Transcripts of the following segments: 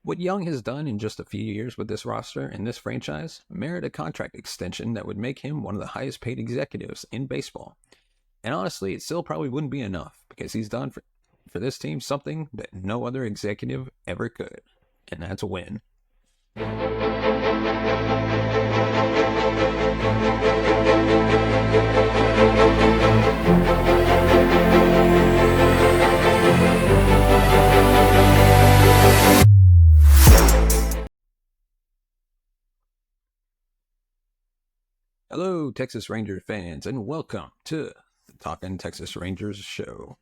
What Young has done in just a few years with this roster and this franchise merit a contract extension that would make him one of the highest paid executives in baseball. And honestly, it still probably wouldn't be enough because he's done for this team something that no other executive ever could, and that's win. Hello, Texas Rangers fans, and welcome to the Talkin' Texas Rangers show.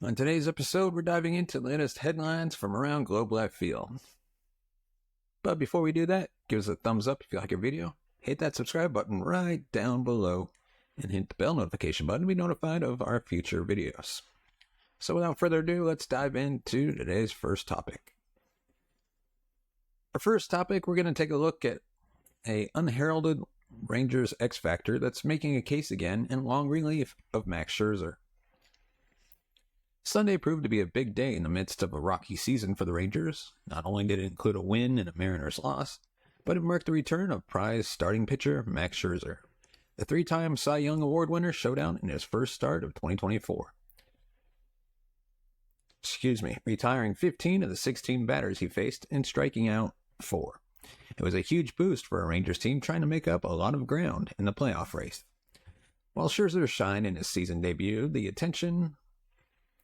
On today's episode, we're diving into the latest headlines from around Globe Life Field. But before we do that, give us a thumbs up if you like our video, hit that subscribe button right down below, and hit the bell notification button to be notified of our future videos. So without further ado, let's dive into today's first topic. Our first topic, we're going to take a look at an unheralded Rangers X Factor that's making a case again in long relief of Max Scherzer. Sunday proved to be a big day in the midst of a rocky season for the Rangers. Not only did it include a win and a Mariners loss, but it marked the return of prize starting pitcher Max Scherzer. The three-time Cy Young Award winner showed out in his first start of 2024. Retiring 15 of the 16 batters he faced and striking out 4. It was a huge boost for a Rangers team trying to make up a lot of ground in the playoff race. While Scherzer shined in his season debut, the attention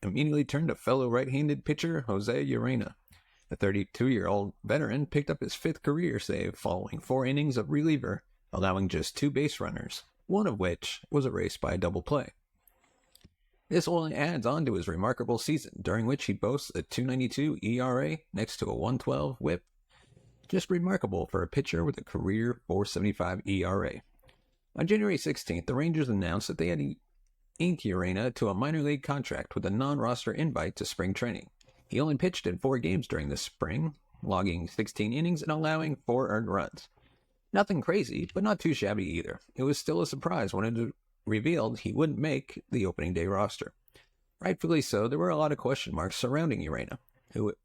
immediately turned to fellow right-handed pitcher Jose Urena. The 32-year-old veteran picked up his 5th career save following 4 innings of reliever, allowing just 2 base runners, one of which was erased by a double play. This only adds on to his remarkable season, during which he boasts a .292 ERA next to a .112 WHIP. Just remarkable for a pitcher with a career .475 ERA. On January 16th, the Rangers announced that they had inked Urena to a minor league contract with a non-roster invite to spring training. He only pitched in 4 games during the spring, logging 16 innings and allowing 4 earned runs. Nothing crazy, but not too shabby either. It was still a surprise when it revealed he wouldn't make the opening day roster. Rightfully so, there were a lot of question marks surrounding Urena,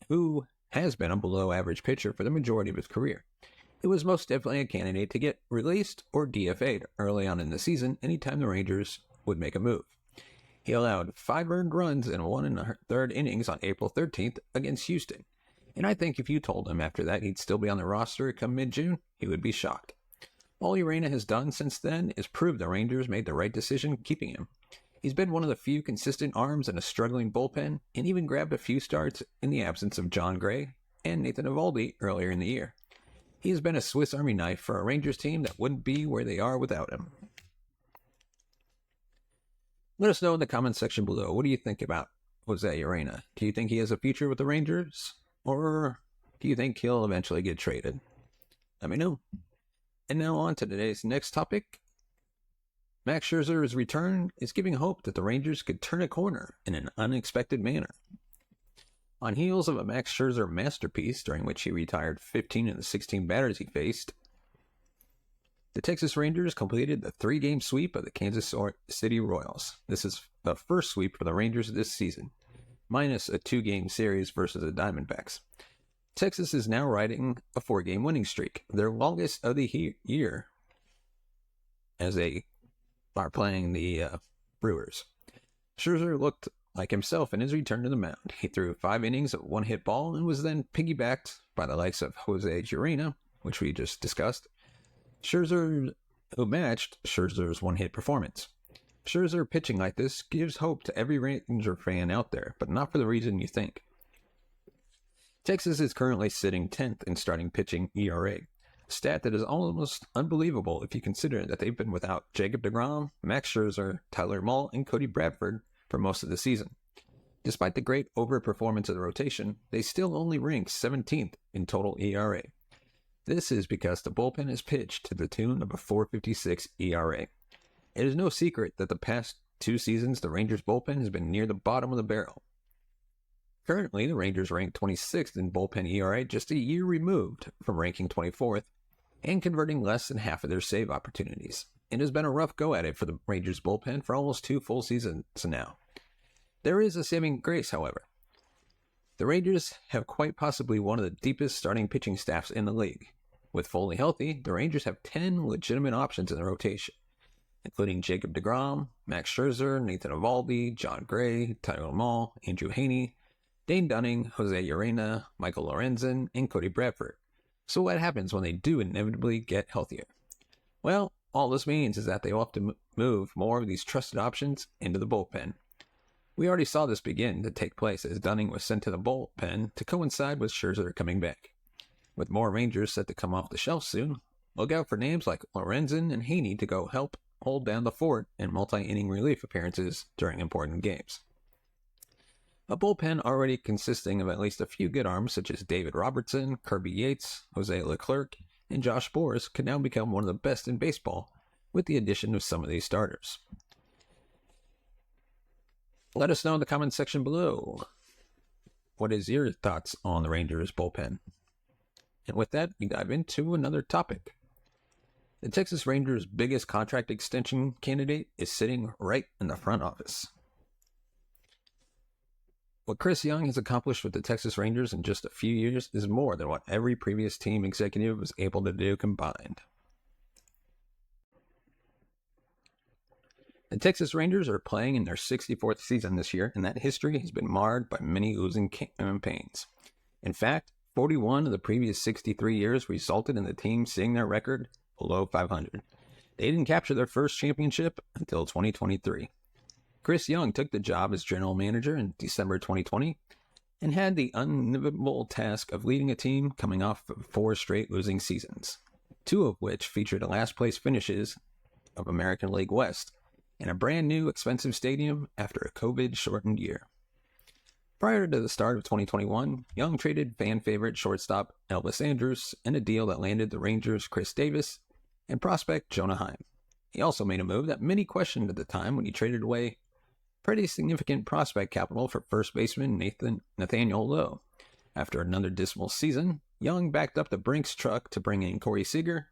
who has been a below-average pitcher for the majority of his career. It was most definitely a candidate to get released or DFA'd early on in the season anytime the Rangers would make a move. He allowed 5 earned runs in 1 1/3 innings on April 13th against Houston, and I think if you told him after that he'd still be on the roster come mid-June, he would be shocked. All Urena has done since then is prove the Rangers made the right decision keeping him. He's been one of the few consistent arms in a struggling bullpen, and even grabbed a few starts in the absence of John Gray and Nathan Eovaldi earlier in the year. He has been a Swiss Army knife for a Rangers team that wouldn't be where they are without him. Let us know in the comments section below, what do you think about Jose Urena? Do you think he has a future with the Rangers, or do you think he'll eventually get traded? Let me know. And now on to today's next topic. Max Scherzer's return is giving hope that the Rangers could turn a corner in an unexpected manner. On heels of a Max Scherzer masterpiece, during which he retired 15 of the 16 batters he faced, the Texas Rangers completed the 3-game sweep of the Kansas City Royals. This is the first sweep for the Rangers this season, minus a 2-game series versus the Diamondbacks. Texas is now riding a 4-game winning streak, their longest of the year, as they are playing the Brewers. Scherzer looked like himself in his return to the mound. He threw 5 innings of 1-hit ball and was then piggybacked by the likes of Jose Urena, which we just discussed, Scherzer, who matched Scherzer's 1-hit performance. Scherzer pitching like this gives hope to every Ranger fan out there, but not for the reason you think. Texas is currently sitting 10th in starting pitching ERA, a stat that is almost unbelievable if you consider that they've been without Jacob deGrom, Max Scherzer, Tyler Mull, and Cody Bradford for most of the season. Despite the great overperformance of the rotation, they still only rank 17th in total ERA. This is because the bullpen is pitched to the tune of a .456 ERA. It is no secret that the past 2 seasons the Rangers bullpen has been near the bottom of the barrel. Currently, the Rangers rank 26th in bullpen ERA, just a year removed from ranking 24th, and converting less than half of their save opportunities. It has been a rough go at it for the Rangers bullpen for almost 2 full seasons now. There is a saving grace, however. The Rangers have quite possibly one of the deepest starting pitching staffs in the league. With fully healthy, the Rangers have 10 legitimate options in the rotation, including Jacob deGrom, Max Scherzer, Nathan Eovaldi, John Gray, Tyler Mall, Andrew Heaney, Dane Dunning, Jose Urena, Michael Lorenzen, and Cody Bradford. So what happens when they do inevitably get healthier? Well, all this means is that they will have to move more of these trusted options into the bullpen. We already saw this begin to take place as Dunning was sent to the bullpen to coincide with Scherzer coming back. With more Rangers set to come off the shelf soon, look out for names like Lorenzen and Heaney to go help hold down the fort in multi-inning relief appearances during important games. A bullpen already consisting of at least a few good arms such as David Robertson, Kirby Yates, Jose Leclerc, and Josh Boers could now become one of the best in baseball with the addition of some of these starters. Let us know in the comments section below. What is your thoughts on the Rangers bullpen? And with that, we dive into another topic. The Texas Rangers' biggest contract extension candidate is sitting right in the front office. What Chris Young has accomplished with the Texas Rangers in just a few years is more than what every previous team executive was able to do combined. The Texas Rangers are playing in their 64th season this year, and that history has been marred by many losing campaigns. In fact, 41 of the previous 63 years resulted in the team seeing their record below 500. They didn't capture their first championship until 2023. Chris Young took the job as general manager in December 2020 and had the unenviable task of leading a team coming off of 4 straight losing seasons, 2 of which featured last place finishes of American League West and a brand new expensive stadium after a COVID-shortened year. Prior to the start of 2021, Young traded fan favorite shortstop Elvis Andrus in a deal that landed the Rangers' Chris Davis and prospect Jonah Heim. He also made a move that many questioned at the time when he traded away pretty significant prospect capital for first baseman Nathaniel Lowe. After another dismal season, Young backed up the Brinks truck to bring in Corey Seager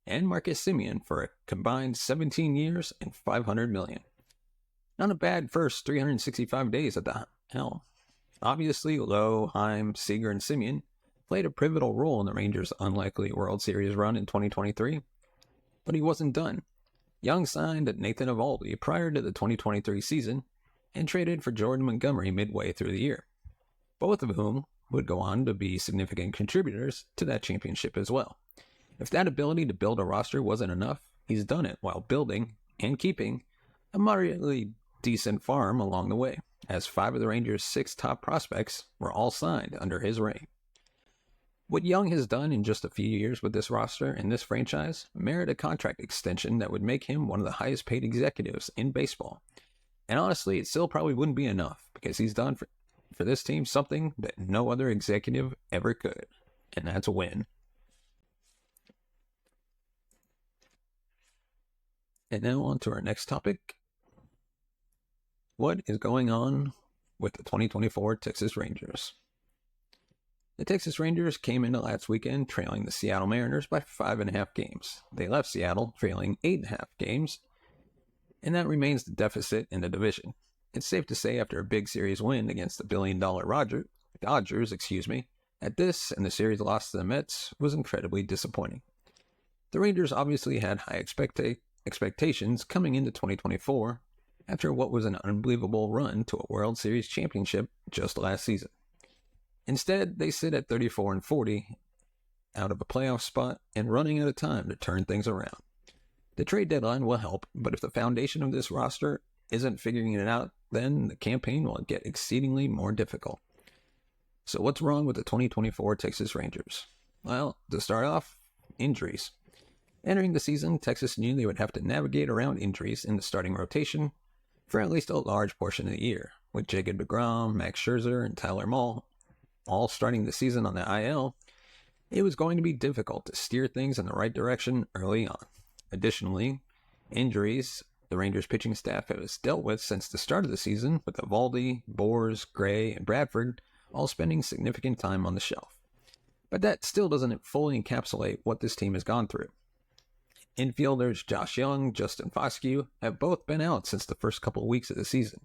and Marcus Semien for a combined 17 years and $500 million. Not a bad first 365 days at the helm. Obviously, Lowe, Heim, Seager, and Semien played a pivotal role in the Rangers' unlikely World Series run in 2023, but he wasn't done. Young signed Nathan Eovaldi prior to the 2023 season and traded for Jordan Montgomery midway through the year, both of whom would go on to be significant contributors to that championship as well. If that ability to build a roster wasn't enough, he's done it while building and keeping a moderately decent farm along the way, as 5 of the Rangers' 6 top prospects were all signed under his reign. What Young has done in just a few years with this roster and this franchise merit a contract extension that would make him one of the highest paid executives in baseball. And honestly, it still probably wouldn't be enough because he's done for this team something that no other executive ever could, and that's win. And now on to our next topic. What is going on with the 2024 Texas Rangers? The Texas Rangers came into last weekend trailing the Seattle Mariners by 5.5 games. They left Seattle trailing 8.5 games, and that remains the deficit in the division. It's safe to say after a big series win against the billion-dollar Dodgers, that this and the series loss to the Mets was incredibly disappointing. The Rangers obviously had high expectations coming into 2024 after what was an unbelievable run to a World Series championship just last season. Instead, they sit at 34-40, out of a playoff spot and running out of time to turn things around. The trade deadline will help, but if the foundation of this roster isn't figuring it out, then the campaign will get exceedingly more difficult. So what's wrong with the 2024 Texas Rangers? Well, to start off, injuries. Entering the season, Texas knew they would have to navigate around injuries in the starting rotation for at least a large portion of the year, with Jacob deGrom, Max Scherzer, and Tyler Mall all starting the season on the IL. It was going to be difficult to steer things in the right direction early on. Additionally, injuries the Rangers pitching staff has dealt with since the start of the season, with Eovaldi, Boers, Gray, and Bradford all spending significant time on the shelf. But that still doesn't fully encapsulate what this team has gone through. Infielders Josh Young, Justin Foscue have both been out since the first couple of weeks of the season.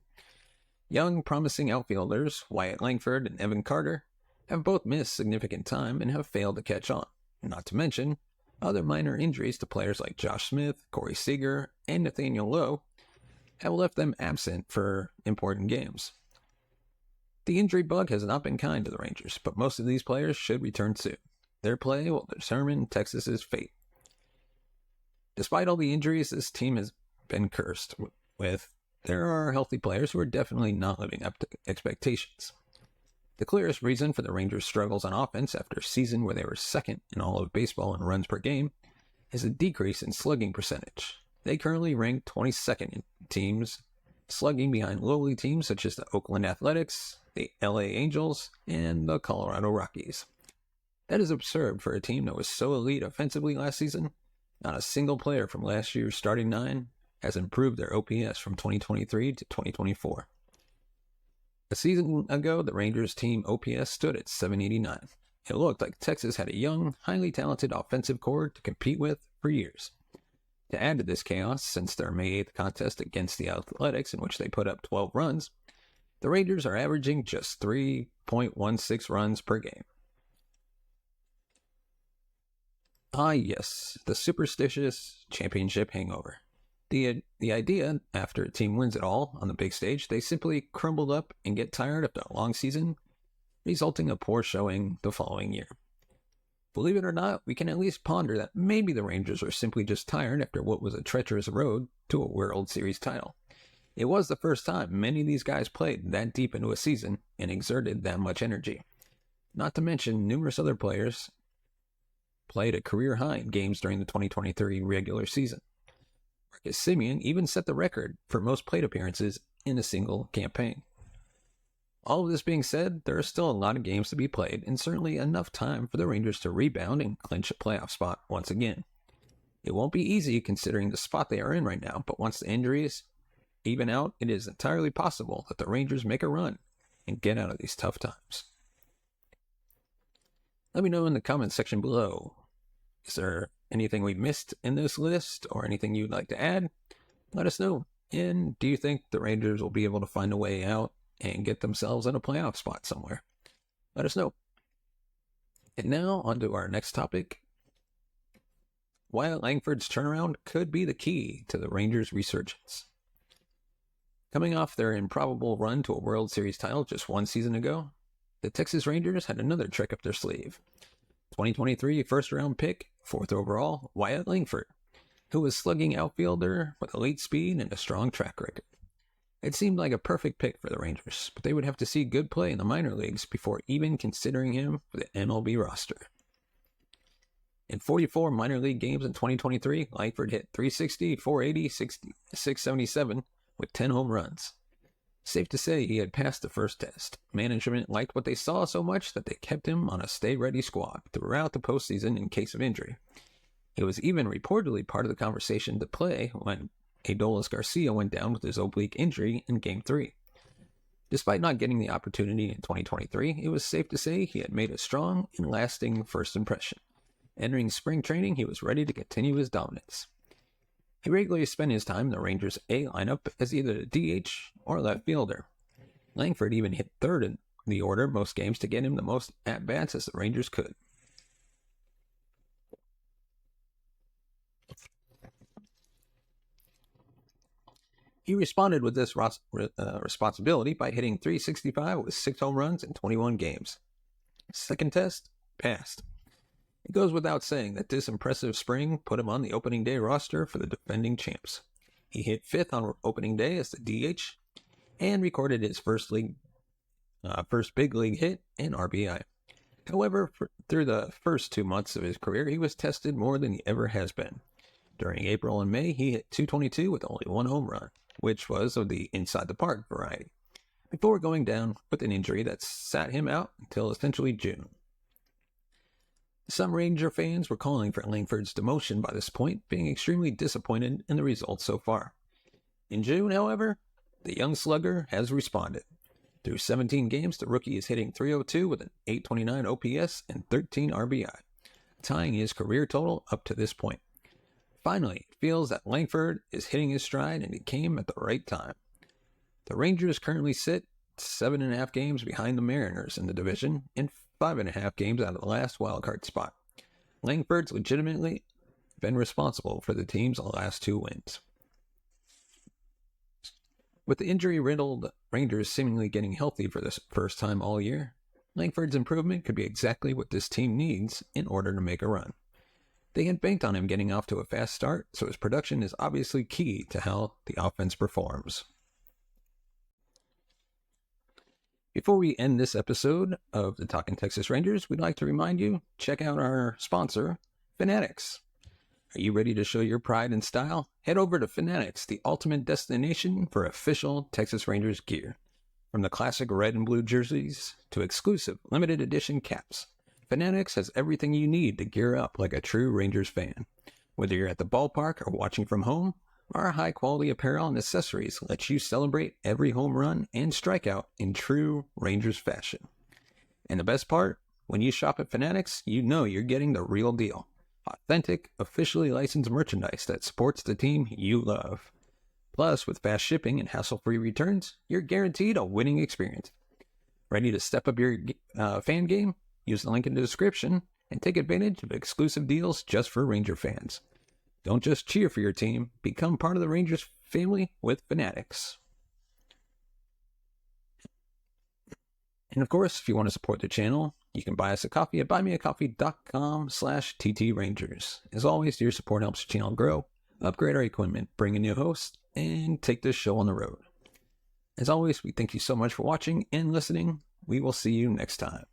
Young, promising outfielders, Wyatt Langford and Evan Carter, have both missed significant time and have failed to catch on, not to mention other minor injuries to players like Josh Smith, Corey Seager, and Nathaniel Lowe have left them absent for important games. The injury bug has not been kind to the Rangers, but most of these players should return soon. Their play will determine Texas's fate. Despite all the injuries this team has been cursed with, there are healthy players who are definitely not living up to expectations. The clearest reason for the Rangers' struggles on offense after a season where they were second in all of baseball in runs per game is a decrease in slugging percentage. They currently rank 22nd in teams slugging behind lowly teams such as the Oakland Athletics, the LA Angels, and the Colorado Rockies. That is absurd for a team that was so elite offensively last season. Not a single player from last year's starting nine has improved their OPS from 2023 to 2024. A season ago, the Rangers team OPS stood at 789. It looked like Texas had a young, highly talented offensive core to compete with for years. To add to this chaos, since their May 8th contest against the Athletics, in which they put up 12 runs, the Rangers are averaging just 3.16 runs per game. Ah yes, the superstitious championship hangover. The idea, after a team wins it all on the big stage, they simply crumbled up and get tired after a long season, resulting in a poor showing the following year. Believe it or not, we can at least ponder that maybe the Rangers are simply just tired after what was a treacherous road to a World Series title. It was the first time many of these guys played that deep into a season and exerted that much energy. Not to mention, numerous other players played a career high in games during the 2023 regular season. Marcus Semien even set the record for most plate appearances in a single campaign. All of this being said, there are still a lot of games to be played and certainly enough time for the Rangers to rebound and clinch a playoff spot once again. It won't be easy considering the spot they are in right now, but once the injuries even out, it is entirely possible that the Rangers make a run and get out of these tough times. Let me know in the comments section below. Is there anything we missed in this list or anything you'd like to add? Let us know. And do you think the Rangers will be able to find a way out and get themselves in a playoff spot somewhere? Let us know. And now on to our next topic. Wyatt Langford's turnaround could be the key to the Rangers' resurgence. Coming off their improbable run to a World Series title just one season ago, the Texas Rangers had another trick up their sleeve. 2023 first-round pick, 4th overall, Wyatt Langford, who was slugging outfielder with elite speed and a strong track record. It seemed like a perfect pick for the Rangers, but they would have to see good play in the minor leagues before even considering him for the MLB roster. In 44 minor league games in 2023, Langford hit .360, .480, .677 with 10 home runs. Safe to say he had passed the first test. Management liked what they saw so much that they kept him on a stay-ready squad throughout the postseason in case of injury. He was even reportedly part of the conversation to play when Adolis Garcia went down with his oblique injury in Game 3. Despite not getting the opportunity in 2023, it was safe to say he had made a strong and lasting first impression. Entering spring training, he was ready to continue his dominance. He regularly spent his time in the Rangers' A lineup as either a DH or left fielder. Langford even hit third in the order most games to get him the most at-bats as the Rangers could. He responded with this responsibility by hitting .365 with 6 home runs in 21 games. Second test, passed. It goes without saying that this impressive spring put him on the opening day roster for the defending champs. He hit 5th on opening day as the DH and recorded his first big league hit and RBI. However, through the first 2 months of his career, he was tested more than he ever has been. During April and May, he hit .222 with only 1 home run, which was of the inside-the-park variety, before going down with an injury that sat him out until essentially June. Some Ranger fans were calling for Langford's demotion by this point, being extremely disappointed in the results so far. In June, however, the young slugger has responded. Through 17 games, the rookie is hitting .302 with an .829 OPS and 13 RBI, tying his career total up to this point. Finally, it feels that Langford is hitting his stride and it came at the right time. The Rangers currently sit 7.5 games behind the Mariners in the division and 5.5 games out of the last wildcard spot. Langford's legitimately been responsible for the team's last 2 wins. With the injury-riddled Rangers seemingly getting healthy for the first time all year, Langford's improvement could be exactly what this team needs in order to make a run. They had banked on him getting off to a fast start, so his production is obviously key to how the offense performs. Before we end this episode of the Talking Texas Rangers, we'd like to remind you, check out our sponsor, Fanatics. Are you ready to show your pride and style? Head over to Fanatics, the ultimate destination for official Texas Rangers gear. From the classic red and blue jerseys to exclusive limited edition caps, Fanatics has everything you need to gear up like a true Rangers fan. Whether you're at the ballpark or watching from home, our high-quality apparel and accessories let you celebrate every home run and strikeout in true Rangers fashion. And the best part, when you shop at Fanatics, you know you're getting the real deal. Authentic, officially licensed merchandise that supports the team you love. Plus, with fast shipping and hassle-free returns, you're guaranteed a winning experience. Ready to step up your fan game? Use the link in the description and take advantage of exclusive deals just for Ranger fans. Don't just cheer for your team, become part of the Rangers family with Fanatics. And of course, if you want to support the channel, you can buy us a coffee at buymeacoffee.com/TTRangers. As always, your support helps the channel grow, upgrade our equipment, bring in new hosts, and take this show on the road. As always, we thank you so much for watching and listening. We will see you next time.